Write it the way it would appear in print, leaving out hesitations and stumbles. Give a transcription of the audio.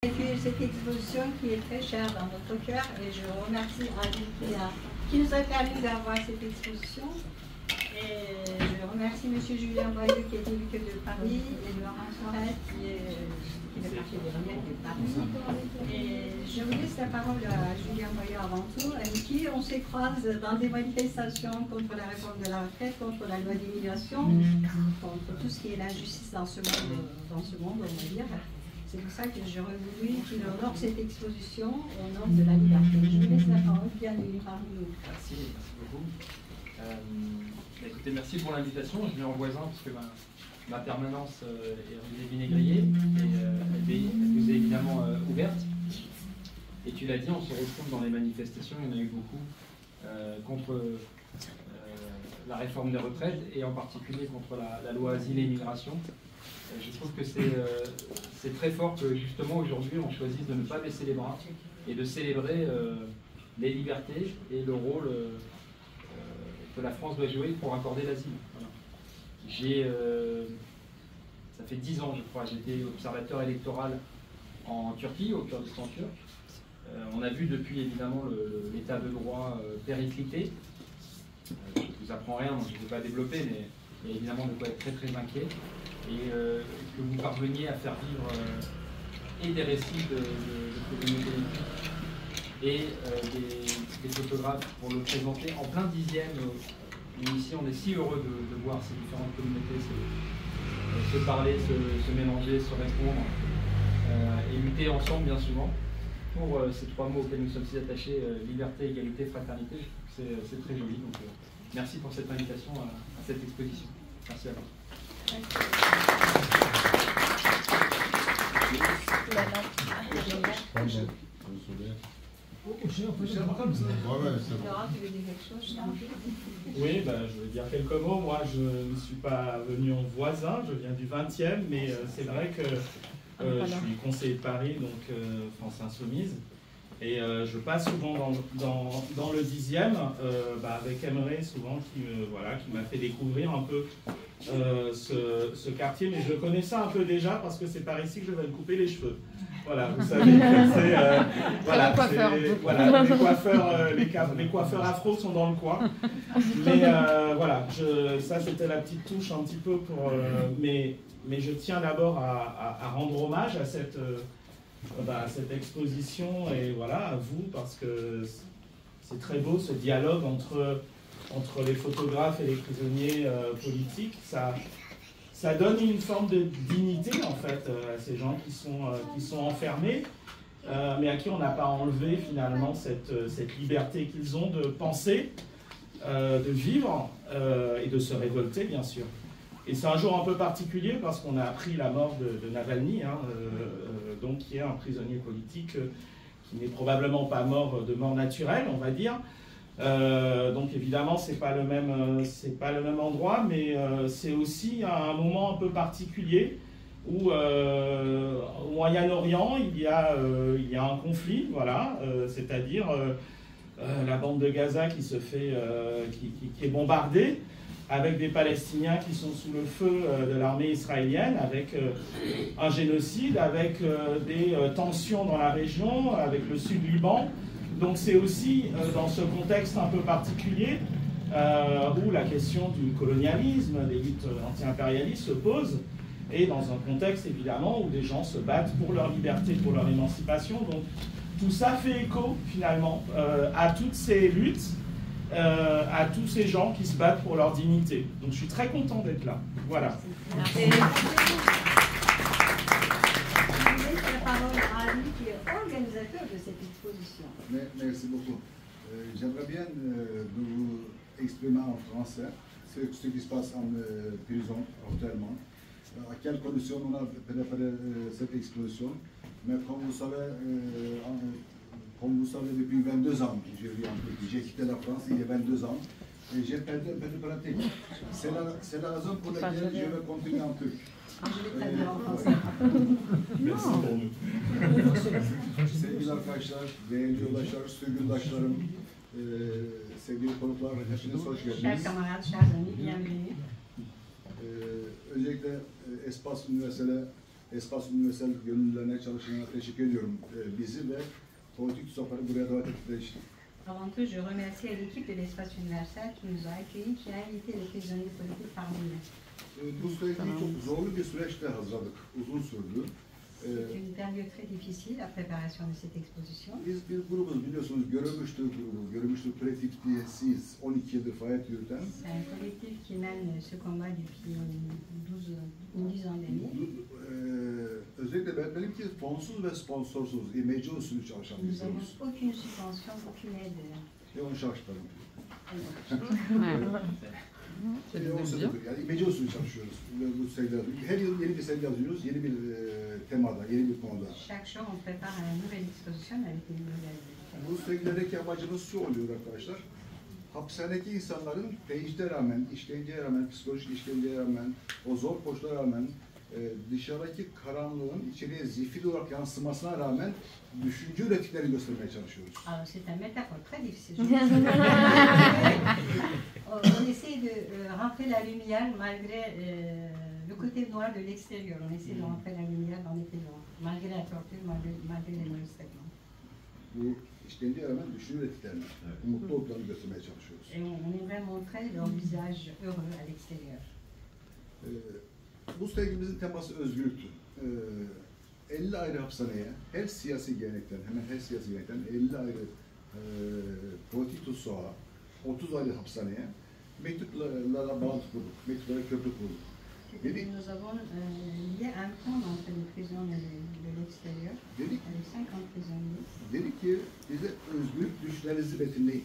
Écrire cette exposition qui est très chère dans notre cœur et je remercie Adil qui nous a permis d'avoir cette exposition. Et je remercie M. Julien Boyeux qui est évêque de Paris et Laurent Sorette qui fait partie des Rivières de Paris. Et je vous laisse la parole à Julien Boyeux avant tout, avec qui on se croise dans des manifestations contre la réforme de la retraite, contre la loi d'immigration, contre tout ce qui est l'injustice dans ce monde, on va dire. C'est pour ça que j'aurais voulu qu'il honore cette exposition au nom de la liberté. Je vous laisse la parole, bienvenue parmi nous. Merci beaucoup. Écoutez, merci pour l'invitation. Je viens en voisin parce que ma permanence est rue des Vinaigriers et elle vous est évidemment ouverte. Et tu l'as dit, on se retrouve dans les manifestations, il y en a eu beaucoup, contre la réforme des retraites et en particulier contre la loi Asile et Immigration. Je trouve que c'est très fort que justement aujourd'hui on choisisse de ne pas baisser les bras et de célébrer les libertés et le rôle que la France doit jouer pour accorder l'asile. Voilà. Ça fait 10 ans je crois, j'étais observateur électoral en Turquie, au Kurdistan turc. On a vu depuis évidemment l'état de droit périclité. Je ne vous apprends rien, donc je ne vais pas développer, mais il y a évidemment de quoi être très très inquiet. Et que vous parveniez à faire vivre et des récits de communautés et des photographes pour le présenter en plein 10e. Ici, on est si heureux de voir ces différentes communautés se parler, se mélanger, se répondre et lutter ensemble, bien souvent, pour ces trois mots auxquels nous sommes si attachés, liberté, égalité, fraternité. Je trouve que c'est très joli. Donc, merci pour cette invitation à cette exposition. Merci à vous. Oui, je vais dire quelques mots. Moi, je ne suis pas venu en voisin, je viens du 20e, mais c'est vrai que je suis conseiller de Paris, donc France Insoumise. Et je passe souvent dans le 10e, avec Emre souvent qui m'a fait découvrir un peu ce quartier, mais je connaissais un peu déjà parce que c'est par ici que je vais me couper les cheveux. Voilà, vous savez que c'est les coiffeurs afro sont dans le coin. Mais ça c'était la petite touche un petit peu pour. Mais je tiens d'abord à rendre hommage à cette exposition et voilà, à vous, parce que c'est très beau ce dialogue entre les photographes et les prisonniers politiques. Ça donne une forme de dignité en fait à ces gens qui sont enfermés, mais à qui on n'a pas enlevé finalement cette liberté qu'ils ont de penser, de vivre et de se révolter bien sûr. Et c'est un jour un peu particulier parce qu'on a appris la mort de Navalny, donc qui est un prisonnier politique qui n'est probablement pas mort de mort naturelle, on va dire. Donc évidemment, c'est pas le même endroit, mais c'est aussi un moment un peu particulier où au Moyen-Orient il y a un conflit, voilà, c'est-à-dire la bande de Gaza qui est bombardée, avec des Palestiniens qui sont sous le feu de l'armée israélienne, avec un génocide, avec des tensions dans la région, avec le sud Liban. Donc c'est aussi dans ce contexte un peu particulier où la question du colonialisme, des luttes anti-impérialistes se pose, et dans un contexte évidemment où des gens se battent pour leur liberté, pour leur émancipation. Donc tout ça fait écho finalement à toutes ces luttes, à tous ces gens qui se battent pour leur dignité. Donc je suis très content d'être là. Voilà. Merci. Je laisse la parole à Ali qui est organisateur de cette exposition. Merci beaucoup. J'aimerais bien vous exprimer en français ce qui se passe en prison actuellement. À quelles conditions on a préparé cette exposition. Mais comme vous savez, depuis 22 ans, j'ai quitté la France il y a 22 ans et j'ai perdu un peu de pratique. C'est la raison pour laquelle je vais continuer un peu. Merci pour nous. Sevgili arkadaşlar, değerli yoldaşlar, sürgündaşlarım, sevgili konuklar, hepiniz hoş Chers geldiniz. camarades, chers amis, bienvenue. Özellikle Espas Üniversitesi'ne Espas Üniversitesi gönüllülerine, çalışanlara teşekkür ediyorum. Bizi ve politik tutsakları buraya davet ettikleri için. Avant tout, je remercie l'équipe de l'Espace Universel qui nous a accueillis, qui a invité les prisonniers politiques parmi nous. Bu süreçte çok zorlu bir süreçte hazırladık. Uzun sürdü. C'est une période très difficile, la préparation de cette exposition. Biz bir grubuz biliyorsunuz, Görülmüştür grubu, Görülmüştür kolektif diye siz 12 yıldır faaliyet yürüten. C'est un collectif qui mène ce combat depuis une dizaine d'années. Özellikle benimki fonsuz ve sponsorsuz, imece usulü çalışan bir Nous n'avons grubuz. aucune subvention, aucune aide. Ve onu şaşırtalım. C'est Onu söyledik. Yani imece usulü çalışıyoruz. Bu sergiler. Her yıl yeni bir sergi yazıyoruz, yeni bir temada, yeni bir konuda. Chaque jour, on prépare une nouvelle exposition avec une nouvelle. Bu sergilerdeki amacımız şu oluyor arkadaşlar. Hapishanedeki insanların tecrübe rağmen, işkenceye rağmen, psikolojik işkenceye rağmen, o zor koşullara rağmen, dışarıdaki karanlığın içeriye zifiri olarak yansımasına rağmen düşünce ürettiklerini göstermeye çalışıyoruz. Alors, c'est un métaphore très difficile. On essaie de rentrer la lumière malgré le côté noir de l'extérieur. On essaie de rentrer la lumière dans les ténèbres, malgré la torture, malgré les mauvais traitements. Bu işkenceye rağmen düşünce ürettiklerini, mutlu olduklarını göstermeye çalışıyoruz. Et on aimerait montrer leur visage heureux à l'extérieur. Bu sergimizin teması özgürlüktü. 50 ayrı hapishaneye, her siyasi gelenekten, hemen her siyasi gelenekten 50 ayrı politik tutsağa, 30 ayrı hapishaneye mektuplarla bağlantı kurduk, mektuplara köprü kurduk. Nous avons lié un pont entre les prisons de l'extérieur, Dedik, avec 50 prisonniers. dedik ki bize özgürlük düşlerinizi betimleyin.